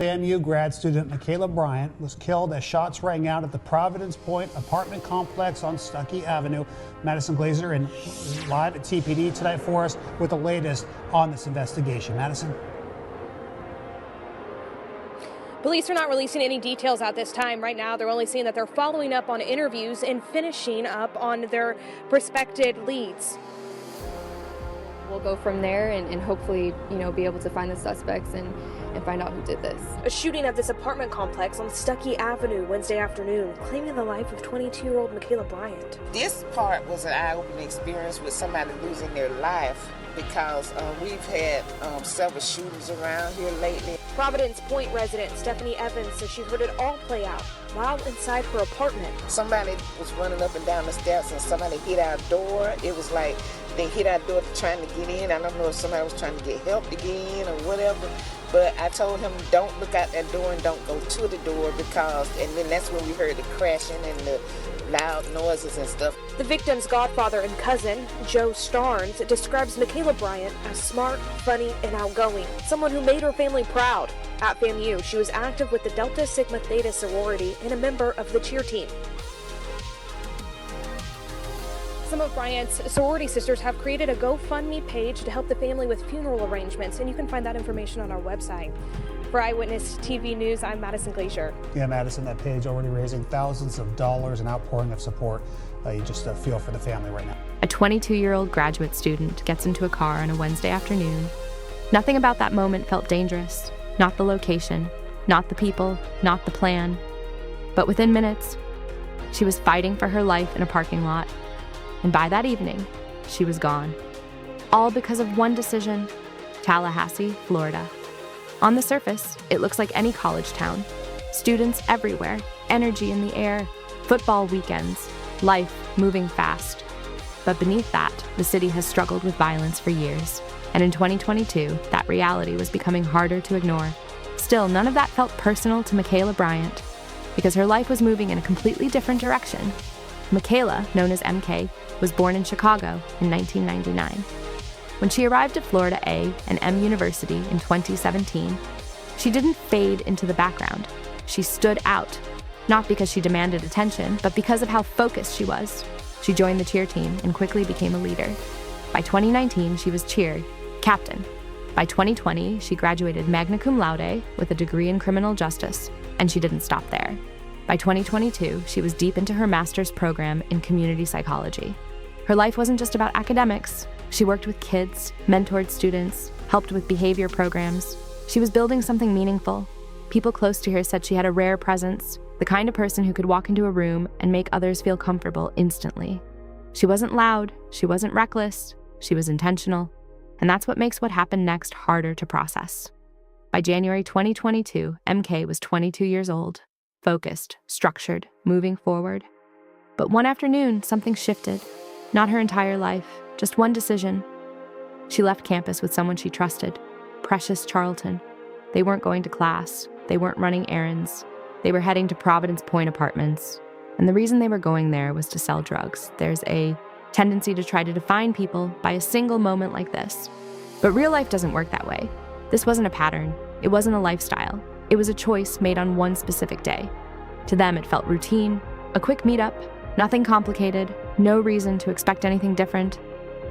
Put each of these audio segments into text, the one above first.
FAMU grad student Michaela Bryant was killed as shots rang out at the Providence Point apartment complex on Stuckey Avenue. Madison Glazer and live at TPD tonight for us with the latest on this investigation. Madison. Police are not releasing any details at this time. Right now, they're only saying that they're following up on interviews and finishing up on their prospective leads. We'll go from there and hopefully, be able to find the suspects and find out who did this. A shooting at this apartment complex on Stuckey Avenue Wednesday afternoon, claiming the life of 22-year-old Michaela Bryant. This part was an eye-opening experience with somebody losing their life because we've had several shootings around here lately. Providence Point resident Stephanie Evans says she heard it all play out while inside her apartment. Somebody was running up and down the steps and somebody hit our door. It was like they hit our door trying to get in. I don't know if somebody was trying to get help to get in or whatever. But I told him, don't look out that door and don't go to the door and then that's when we heard the crashing and the loud noises and stuff. The victim's godfather and cousin, Joe Starnes, describes Michaela Bryant as smart, funny, and outgoing, someone who made her family proud. At FAMU, she was active with the Delta Sigma Theta sorority and a member of the cheer team. Some of Bryant's sorority sisters have created a GoFundMe page to help the family with funeral arrangements, and you can find that information on our website. For Eyewitness TV News, I'm Madison Glazer. Yeah, Madison, that page already raising thousands of dollars and outpouring of support. You just feel for the family right now. A 22-year-old graduate student gets into a car on a Wednesday afternoon. Nothing about that moment felt dangerous. Not the location, not the people, not the plan. But within minutes, she was fighting for her life in a parking lot. And by that evening, she was gone. All because of one decision: Tallahassee, Florida. On the surface, it looks like any college town. Students everywhere, energy in the air, football weekends, life moving fast. But beneath that, the city has struggled with violence for years. And in 2022, that reality was becoming harder to ignore. Still, none of that felt personal to Michaela Bryant, because her life was moving in a completely different direction. Michaela, known as MK, was born in Chicago in 1999. When she arrived at Florida A&M University in 2017, she didn't fade into the background. She stood out, not because she demanded attention, but because of how focused she was. She joined the cheer team and quickly became a leader. By 2019, she was cheer captain. By 2020, she graduated magna cum laude with a degree in criminal justice, and she didn't stop there. By 2022, she was deep into her master's program in community psychology. Her life wasn't just about academics. She worked with kids, mentored students, helped with behavior programs. She was building something meaningful. People close to her said she had a rare presence, the kind of person who could walk into a room and make others feel comfortable instantly. She wasn't loud, she wasn't reckless, she was intentional, and that's what makes what happened next harder to process. By January 2022, MK was 22 years old, focused, structured, moving forward. But one afternoon, something shifted. Not her entire life, just one decision. She left campus with someone she trusted, Precious Charlton. They weren't going to class, they weren't running errands. They were heading to Providence Point Apartments, and the reason they were going there was to sell drugs. There's a tendency to try to define people by a single moment like this. But real life doesn't work that way. This wasn't a pattern. It wasn't a lifestyle. It was a choice made on one specific day. To them, it felt routine, a quick meetup, nothing complicated, no reason to expect anything different.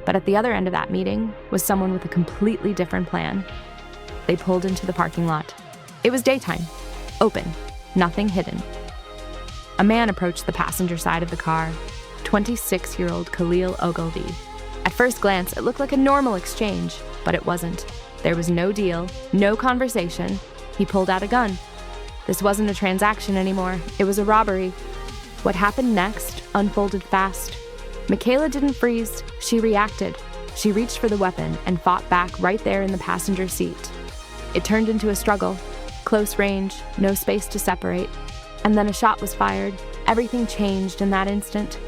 But at the other end of that meeting was someone with a completely different plan. They pulled into the parking lot. It was daytime, open, nothing hidden. A man approached the passenger side of the car, 26-year-old Khalil Ogilvy. At first glance, it looked like a normal exchange, but it wasn't. There was no deal, no conversation. He pulled out a gun. This wasn't a transaction anymore. It was a robbery. What happened next unfolded fast. Michaela didn't freeze. She reacted. She reached for the weapon and fought back right there in the passenger seat. It turned into a struggle. Close range, no space to separate. And then a shot was fired. Everything changed in that instant.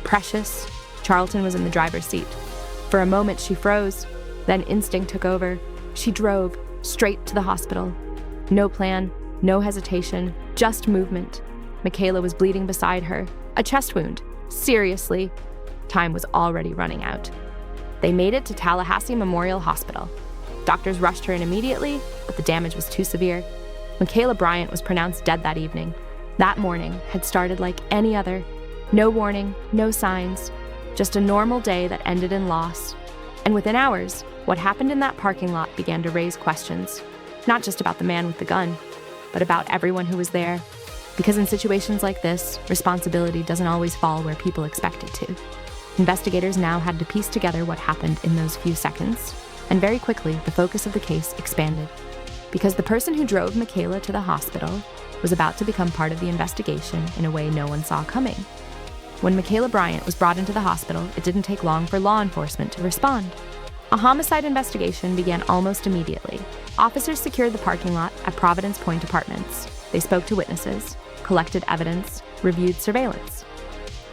Precious Charlton was in the driver's seat. For a moment, she froze. Then instinct took over. She drove straight to the hospital. No plan, no hesitation, just movement. Michaela was bleeding beside her. A chest wound. Seriously. Time was already running out. They made it to Tallahassee Memorial Hospital. Doctors rushed her in immediately, but the damage was too severe. Michaela Bryant was pronounced dead that evening. That morning had started like any other. No warning, no signs, just a normal day that ended in loss. And within hours, what happened in that parking lot began to raise questions, not just about the man with the gun, but about everyone who was there. Because in situations like this, responsibility doesn't always fall where people expect it to. Investigators now had to piece together what happened in those few seconds, and very quickly, the focus of the case expanded. Because the person who drove Michaela to the hospital was about to become part of the investigation in a way no one saw coming. When Michaela Bryant was brought into the hospital, it didn't take long for law enforcement to respond. A homicide investigation began almost immediately. Officers secured the parking lot at Providence Point Apartments. They spoke to witnesses, collected evidence, reviewed surveillance.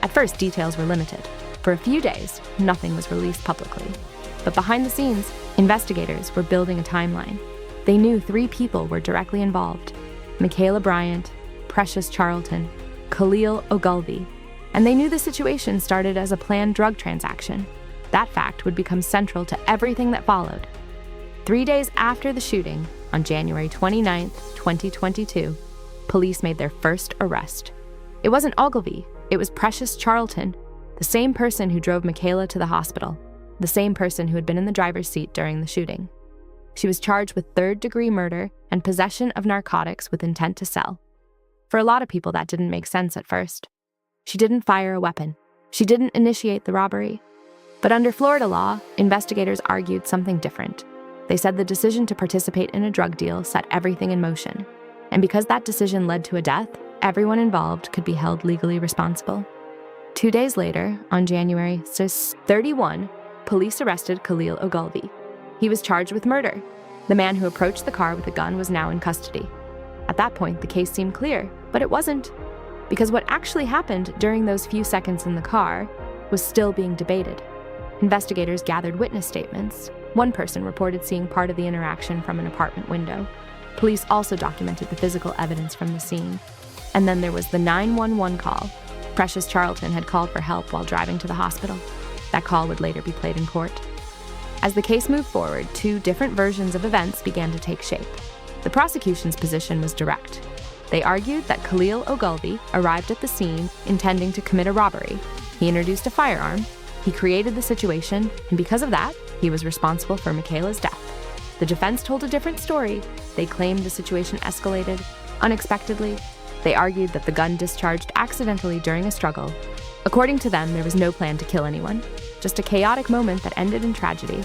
At first, details were limited. For a few days, nothing was released publicly. But behind the scenes, investigators were building a timeline. They knew 3 people were directly involved: Michaela Bryant, Precious Charlton, Khalil Ogilvie. And they knew the situation started as a planned drug transaction. That fact would become central to everything that followed. 3 days after the shooting, on January 29, 2022, police made their first arrest. It wasn't Ogilvie, it was Precious Charlton, the same person who drove Michaela to the hospital, the same person who had been in the driver's seat during the shooting. She was charged with third-degree murder and possession of narcotics with intent to sell. For a lot of people, that didn't make sense at first. She didn't fire a weapon. She didn't initiate the robbery. But under Florida law, investigators argued something different. They said the decision to participate in a drug deal set everything in motion. And because that decision led to a death, everyone involved could be held legally responsible. 2 days later, on January 31, police arrested Khalil Ogilvie. He was charged with murder. The man who approached the car with a gun was now in custody. At that point, the case seemed clear, but it wasn't. Because what actually happened during those few seconds in the car was still being debated. Investigators gathered witness statements. One person reported seeing part of the interaction from an apartment window. Police also documented the physical evidence from the scene. And then there was the 911 call. Precious Charlton had called for help while driving to the hospital. That call would later be played in court. As the case moved forward, 2 different versions of events began to take shape. The prosecution's position was direct. They argued that Khalil Ogilvie arrived at the scene intending to commit a robbery. He introduced a firearm, he created the situation, and because of that, he was responsible for Michaela's death. The defense told a different story. They claimed the situation escalated unexpectedly. They argued that the gun discharged accidentally during a struggle. According to them, there was no plan to kill anyone, just a chaotic moment that ended in tragedy.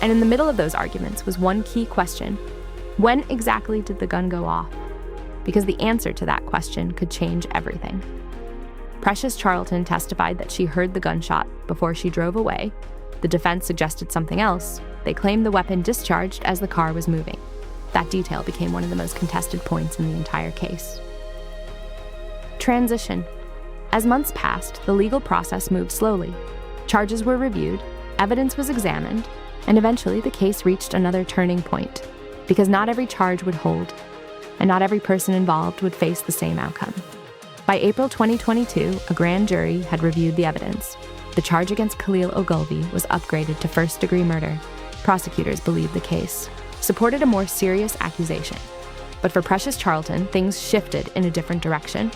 And in the middle of those arguments was one key question: when exactly did the gun go off? Because the answer to that question could change everything. Precious Charlton testified that she heard the gunshot before she drove away. The defense suggested something else. They claimed the weapon discharged as the car was moving. That detail became one of the most contested points in the entire case. Transition. As months passed, the legal process moved slowly. Charges were reviewed, evidence was examined, and eventually the case reached another turning point, because not every charge would hold, and not every person involved would face the same outcome. By April 2022, a grand jury had reviewed the evidence. The charge against Khalil Ogilvie was upgraded to first-degree murder. Prosecutors believed the case, supported a more serious accusation. But for Precious Charlton, things shifted in a different direction.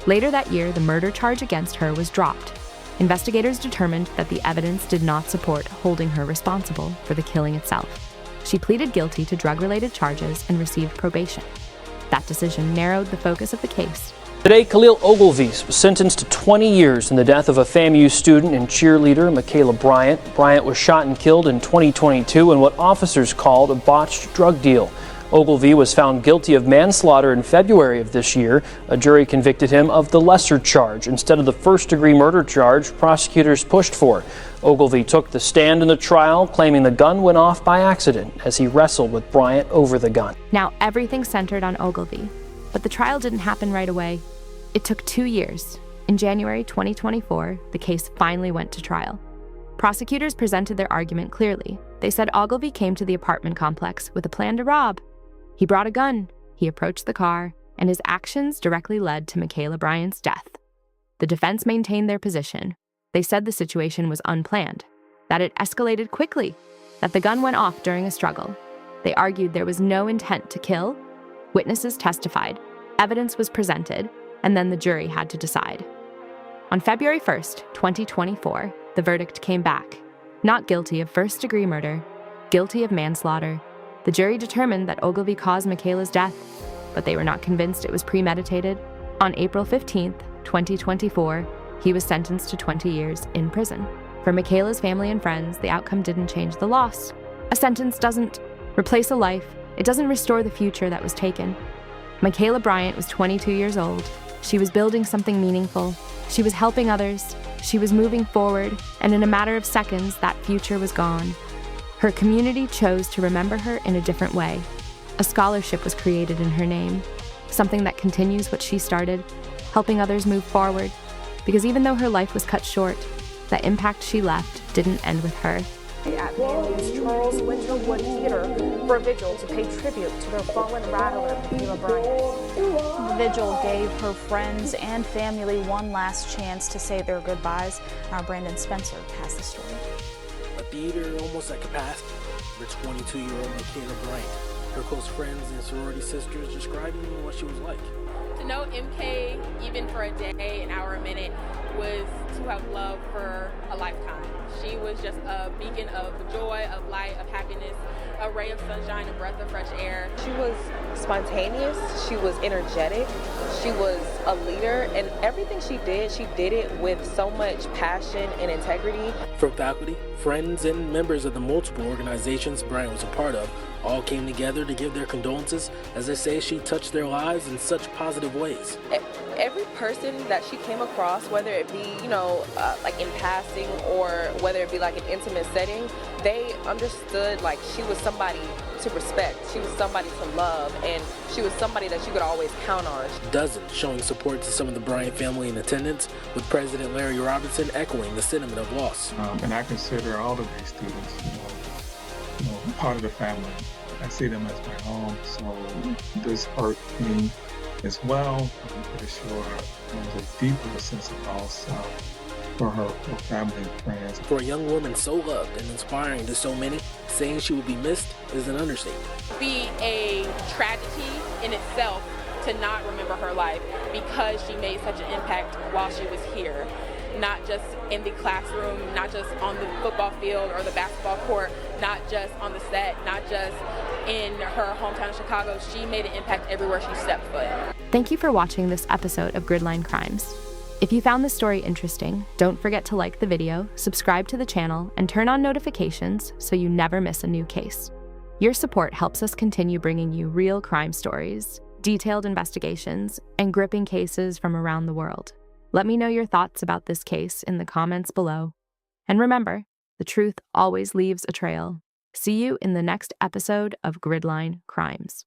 Later that year, the murder charge against her was dropped. Investigators determined that the evidence did not support holding her responsible for the killing itself. She pleaded guilty to drug-related charges and received probation. That decision narrowed the focus of the case. Today, Khalil Ogilvie was sentenced to 20 years in the death of a FAMU student and cheerleader, Michaela Bryant. Bryant was shot and killed in 2022 in what officers called a botched drug deal. Ogilvie was found guilty of manslaughter in February of this year. A jury convicted him of the lesser charge instead of the first-degree murder charge prosecutors pushed for. Ogilvie took the stand in the trial, claiming the gun went off by accident as he wrestled with Bryant over the gun. Now everything centered on Ogilvie, but the trial didn't happen right away. It took 2 years. In January 2024, the case finally went to trial. Prosecutors presented their argument clearly. They said Ogilvie came to the apartment complex with a plan to rob. He brought a gun, he approached the car, and his actions directly led to Michaela Bryant's death. The defense maintained their position. They said the situation was unplanned, that it escalated quickly, that the gun went off during a struggle. They argued there was no intent to kill, Witnesses testified, evidence was presented, and then the jury had to decide. On February 1st, 2024, the verdict came back. Not guilty of first-degree murder, guilty of manslaughter. The jury determined that Ogilvy caused Michaela's death, but they were not convinced it was premeditated. On April 15th, 2024, he was sentenced to 20 years in prison. For Michaela's family and friends, the outcome didn't change the loss. A sentence doesn't replace a life. It doesn't restore the future that was taken. Michaela Bryant was 22 years old. She was building something meaningful. She was helping others. She was moving forward, and in a matter of seconds, that future was gone. Her community chose to remember her in a different way. A scholarship was created in her name, something that continues what she started, helping others move forward. Because even though her life was cut short, the impact she left didn't end with her. At FAMU's Charles Winterwood Theater for a vigil to pay tribute to their fallen rattler, Michaela Bryant. The vigil gave her friends and family one last chance to say their goodbyes. Our Brandon Spencer has the story. A theater almost at capacity for 22-year-old Michaela Bryant. Her close friends and sorority sisters describing what she was like. To know MK, even for a day, an hour, a minute, was to have love for a lifetime. She was just a beacon of joy, of light, of happiness, a ray of sunshine, a breath of fresh air. She was spontaneous, she was energetic, she was a leader, and everything she did it with so much passion and integrity. From faculty, friends, and members of the multiple organizations Bryant was a part of, all came together to give their condolences as they say she touched their lives in such positive ways. Every person that she came across, whether it be, like in passing or whether it be like an intimate setting, they understood like she was somebody to respect, she was somebody to love, and she was somebody that you could always count on. Dozens showing support to some of the Bryant family in attendance, with President Larry Robinson echoing the sentiment of loss. And I consider all of these students, part of the family. I see them as my home, so this hurt me as well. I'm pretty sure there's a deeper sense of loss for her family and friends. For a young woman so loved and inspiring to so many, saying she would be missed is an understatement. Be a tragedy in itself to not remember her life because she made such an impact while she was here. Not just in the classroom, not just on the football field or the basketball court, not just on the set, not just in her hometown of Chicago. She made an impact everywhere she stepped foot. Thank you for watching this episode of Gridline Crimes. If you found this story interesting, don't forget to like the video, subscribe to the channel, and turn on notifications so you never miss a new case. Your support helps us continue bringing you real crime stories, detailed investigations, and gripping cases from around the world. Let me know your thoughts about this case in the comments below. And remember, the truth always leaves a trail. See you in the next episode of Gridline Crimes.